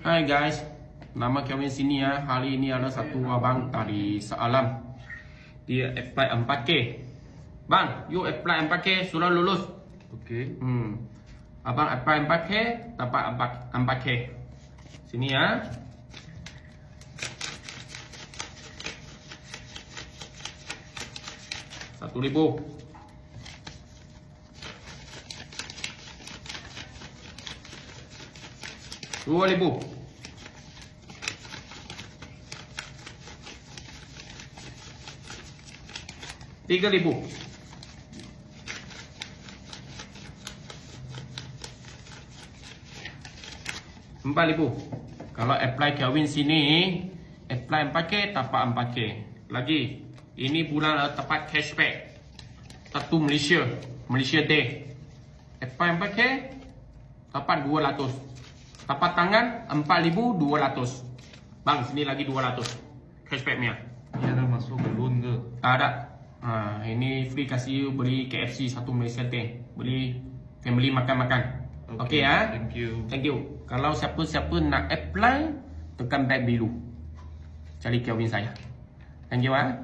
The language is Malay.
Hai guys, nama Kevin sini ya. Hari ini ada satu abang dari Sealam. Dia apply 4K. Bang, you apply 4K sudah lulus. Okey. Abang apply 4K dapat 4K. Sini ya. RM1,000. RM2,000. RM3,000. RM4,000. Kalau apply Kevin sini, apply 4K dapat 4K. Lagi, ini bulan tepat cashback. Satu Malaysia, Malaysia Day. Apply 4K dapat 200. Tapat tangan 4,200. Bang, sini lagi 200 cashbacknya. Ini ada masuk loan ke? Ada. Ini free kasih beli KFC satu Malaysia Day. Beli family makan-makan. Okey ya. Thank you. Thank you. Kalau siapa-siapa nak apply, tekan back biru. Cari Kevin saya. Thank you ah.